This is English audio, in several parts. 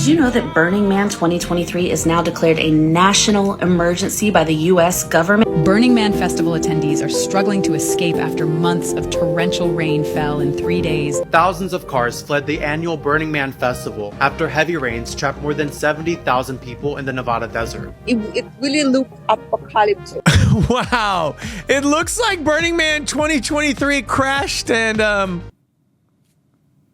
Did you know that Burning Man 2023 is now declared a national emergency by the U.S. government? Burning Man Festival attendees are struggling to escape after months of torrential rain fell in 3 days. Thousands of cars fled the annual Burning Man Festival after heavy rains trapped more than 70,000 people in the Nevada desert. It really looked apocalyptic. Wow. It looks like Burning Man 2023 crashed and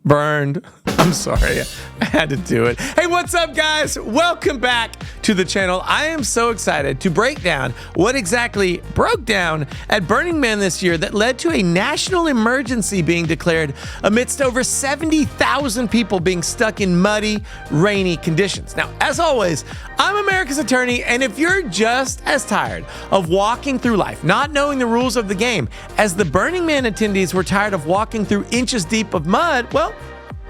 burned. I'm sorry. I had to do it. Hey, what's up, guys? Welcome back to the channel. I am so excited to break down what exactly broke down at Burning Man this year that led to a national emergency being declared amidst over 70,000 people being stuck in muddy, rainy conditions. Now, as always, I'm America's attorney, and if you're just as tired of walking through life, not knowing the rules of the game, as the Burning Man attendees were tired of walking through inches deep of mud, well,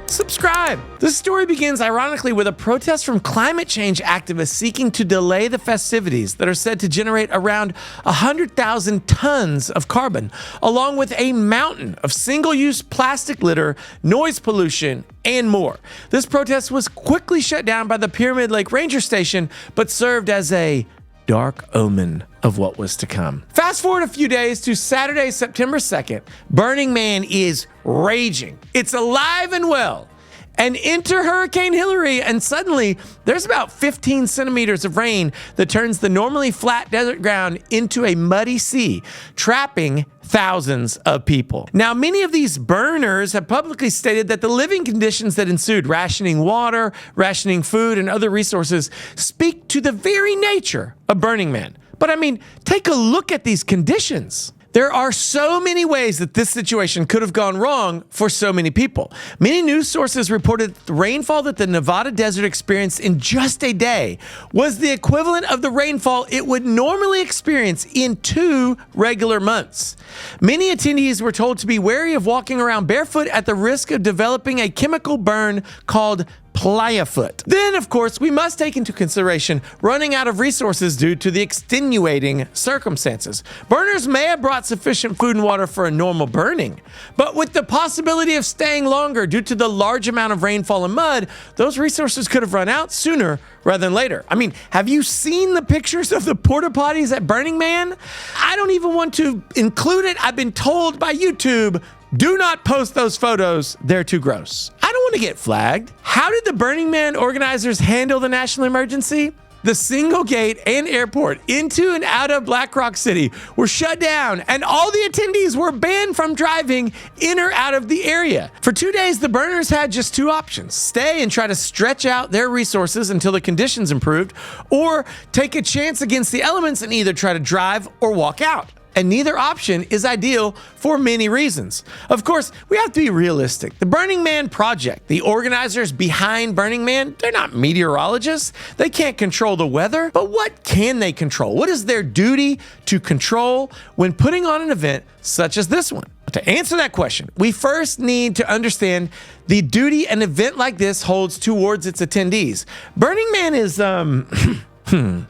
subscribe. This story begins ironically with a protest from climate change activists seeking to delay the festivities that are said to generate around 100,000 tons of carbon, along with a mountain of single-use plastic litter, noise pollution, and more. This protest was quickly shut down by the Pyramid Lake Ranger Station, but served as a dark omen of what was to come. Fast forward a few days to Saturday, September 2nd, Burning Man is raging. It's alive and well. And enter Hurricane Hillary, and suddenly there's about 15 centimeters of rain that turns the normally flat desert ground into a muddy sea, trapping thousands of people. Now, many of these burners have publicly stated that the living conditions that ensued, rationing water, rationing food, and other resources, speak to the very nature of Burning Man. But I mean, take a look at these conditions. There are so many ways that this situation could have gone wrong for so many people. Many news sources reported the rainfall that the Nevada desert experienced in just a day was the equivalent of the rainfall it would normally experience in 2 regular months. Many attendees were told to be wary of walking around barefoot at the risk of developing a chemical burn called playa foot. Then, of course, we must take into consideration running out of resources due to the extenuating circumstances. Burners may have brought sufficient food and water for a normal burning, but with the possibility of staying longer due to the large amount of rainfall and mud, those resources could have run out sooner rather than later. I mean, have you seen the pictures of the porta potties at Burning Man? I don't even want to include it. I've been told by YouTube, do not post those photos. They're too gross. I don't want to get flagged. How did the Burning Man organizers handle the national emergency? The single gate and airport into and out of Black Rock City were shut down, and all the attendees were banned from driving in or out of the area. For 2 days, the burners had just 2 options: stay and try to stretch out their resources until the conditions improved, or take a chance against the elements and either try to drive or walk out. And neither option is ideal for many reasons. Of course, we have to be realistic. The Burning Man project, the organizers behind Burning Man, they're not meteorologists. They can't control the weather, but what can they control? What is their duty to control when putting on an event such as this one? To answer that question, we first need to understand the duty an event like this holds towards its attendees. Burning Man is, Burning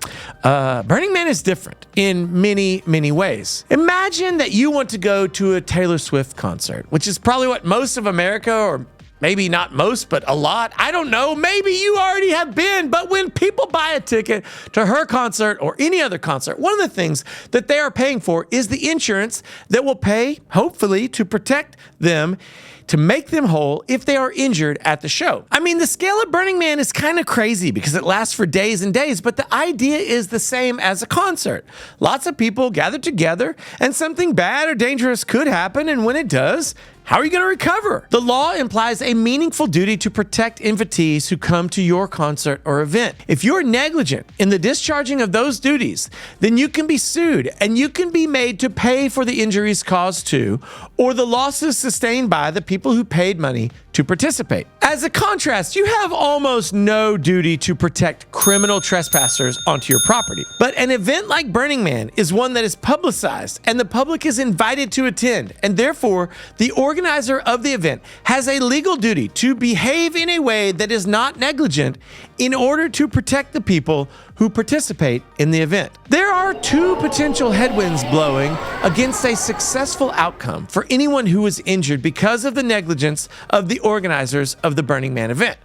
Man is different in many, many ways. Imagine that you want to go to a Taylor Swift concert, which is probably what most of America, or maybe not most, but a lot, I don't know, maybe you already have been, but when people buy a ticket to her concert or any other concert, one of the things that they are paying for is the insurance that will pay, hopefully, to protect them, to make them whole if they are injured at the show. I mean, the scale of Burning Man is kind of crazy because it lasts for days and days, but the idea is the same as a concert. Lots of people gather together and something bad or dangerous could happen, and when it does, how are you going to recover? The law implies a meaningful duty to protect invitees who come to your concert or event. If you're negligent in the discharging of those duties, then you can be sued and you can be made to pay for the injuries caused to, or the losses sustained by the people who paid money to participate. As a contrast, you have almost no duty to protect criminal trespassers onto your property. But an event like Burning Man is one that is publicized and the public is invited to attend, and therefore the organizer of the event has a legal duty to behave in a way that is not negligent in order to protect the people who participate in the event. There are 2 potential headwinds blowing against a successful outcome for anyone who was injured because of the negligence of the organizers of the the Burning Man event.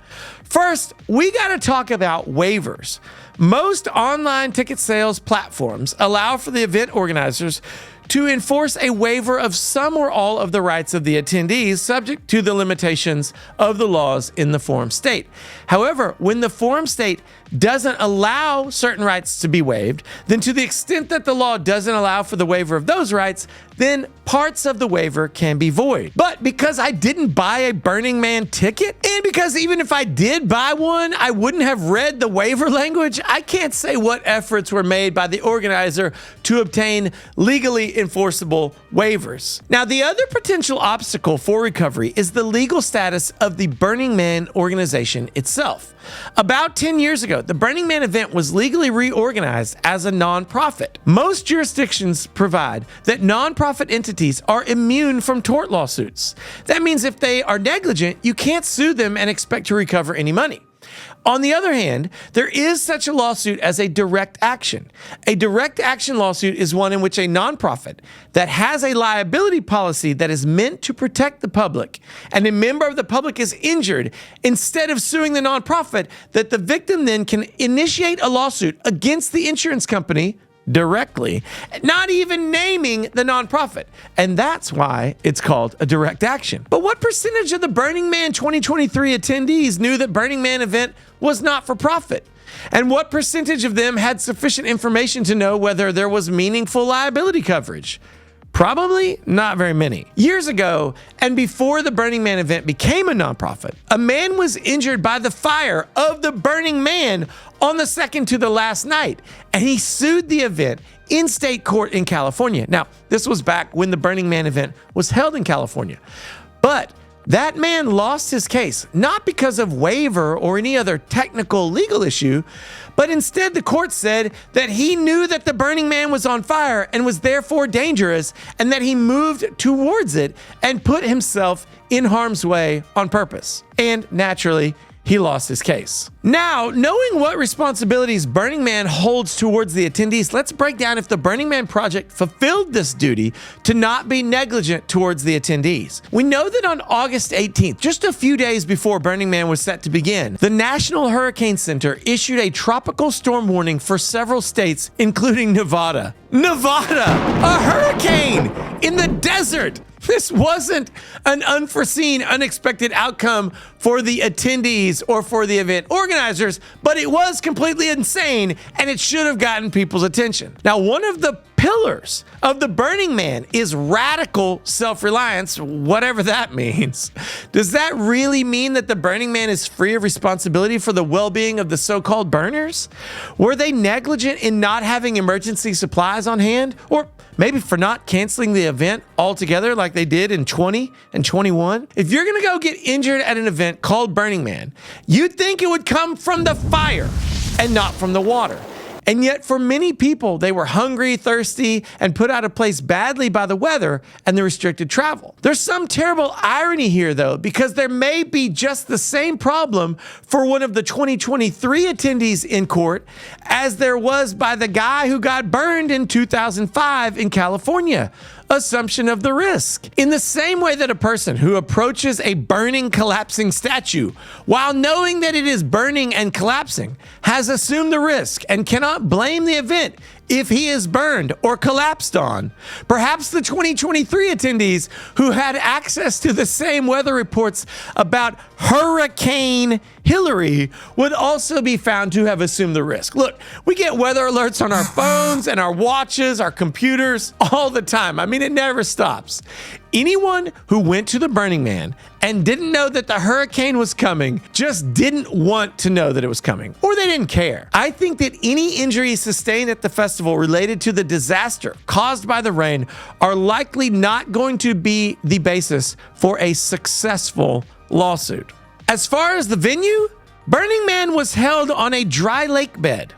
First, we got to talk about waivers. Most online ticket sales platforms allow for the event organizers to enforce a waiver of some or all of the rights of the attendees, subject to the limitations of the laws in the forum state. However, when the forum state doesn't allow certain rights to be waived, then to the extent that the law doesn't allow for the waiver of those rights, then parts of the waiver can be void. But because I didn't buy a Burning Man ticket, and because even if I did buy one, I wouldn't have read the waiver language, I can't say what efforts were made by the organizer to obtain legally enforceable waivers. Now, the other potential obstacle for recovery is the legal status of the Burning Man organization itself. About 10 years ago, the Burning Man event was legally reorganized as a nonprofit. Most jurisdictions provide that nonprofit entities are immune from tort lawsuits. That means if they are negligent, you can't sue them and expect to recover any money. On the other hand, there is such a lawsuit as a direct action. A direct action lawsuit is one in which a nonprofit that has a liability policy that is meant to protect the public, and a member of the public is injured, instead of suing the nonprofit, that the victim then can initiate a lawsuit against the insurance company directly, not even naming the nonprofit. And that's why it's called a direct action. But what percentage of the Burning Man 2023 attendees knew that Burning Man event was not for profit? And what percentage of them had sufficient information to know whether there was meaningful liability coverage? Probably not very many. Years ago, and before the Burning Man event became a nonprofit, a man was injured by the fire of the Burning Man on the second to the last night, and he sued the event in state court in California. Now, this was back when the Burning Man event was held in California. But that man lost his case, not because of waiver or any other technical legal issue, but instead the court said that he knew that the Burning Man was on fire and was therefore dangerous, and that he moved towards it and put himself in harm's way on purpose. And naturally, he lost his case. Now, knowing what responsibilities Burning Man holds towards the attendees, let's break down if the Burning Man project fulfilled this duty to not be negligent towards the attendees. We know that on August 18th, just a few days before Burning Man was set to begin, the National Hurricane Center issued a tropical storm warning for several states, including Nevada. Nevada! A hurricane in the desert! This wasn't an unforeseen, unexpected outcome for the attendees or for the event organizers, but it was completely insane, and it should have gotten people's attention. Now, one of the pillars of the Burning Man is radical self-reliance, whatever that means. Does that really mean that the Burning Man is free of responsibility for the well-being of the so-called burners? Were they negligent in not having emergency supplies on hand? Or maybe for not canceling the event altogether like they did in 20 and 21? If you're gonna go get injured at an event called Burning Man, you'd think it would come from the fire and not from the water. And yet for many people, they were hungry, thirsty, and put out of place badly by the weather and the restricted travel. There's some terrible irony here though, because there may be just the same problem for one of the 2023 attendees in court as there was by the guy who got burned in 2005 in California. Assumption of the risk. In the same way that a person who approaches a burning, collapsing statue while knowing that it is burning and collapsing has assumed the risk and cannot blame the event if he is burned or collapsed on. Perhaps the 2023 attendees who had access to the same weather reports about Hurricane Hillary would also be found to have assumed the risk. Look, we get weather alerts on our phones and our watches, our computers all the time. I mean, it never stops. Anyone who went to the Burning Man and didn't know that the hurricane was coming just didn't want to know that it was coming, or they didn't care. I think that any injuries sustained at the festival related to the disaster caused by the rain are likely not going to be the basis for a successful lawsuit. As far as the venue, Burning Man was held on a dry lake bed.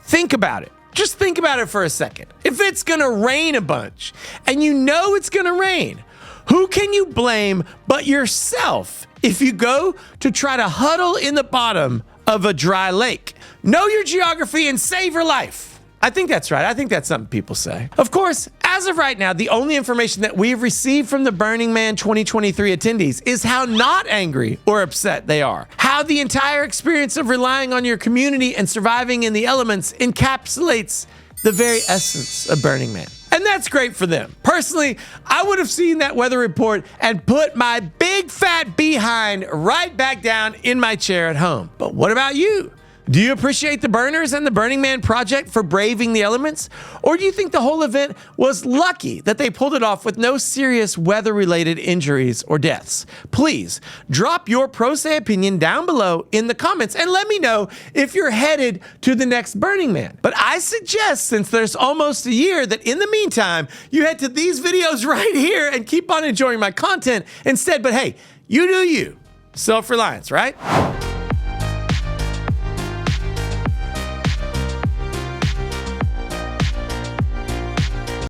Think about it. Just think about it for a second. If it's gonna rain a bunch, and you know it's gonna rain, who can you blame but yourself if you go to try to huddle in the bottom of a dry lake? Know your geography and save your life. I think that's right. I think that's something people say. Of course, as of right now, the only information that we've received from the Burning Man 2023 attendees is how not angry or upset they are. How the entire experience of relying on your community and surviving in the elements encapsulates the very essence of Burning Man. And that's great for them. Personally, I would have seen that weather report and put my big fat behind right back down in my chair at home. But what about you? Do you appreciate the burners and the Burning Man project for braving the elements? Or do you think the whole event was lucky that they pulled it off with no serious weather-related injuries or deaths? Please drop your pro se opinion down below in the comments and let me know if you're headed to the next Burning Man. But I suggest, since there's almost a year, that in the meantime, you head to these videos right here and keep on enjoying my content instead. But hey, you do you. Self-reliance, right?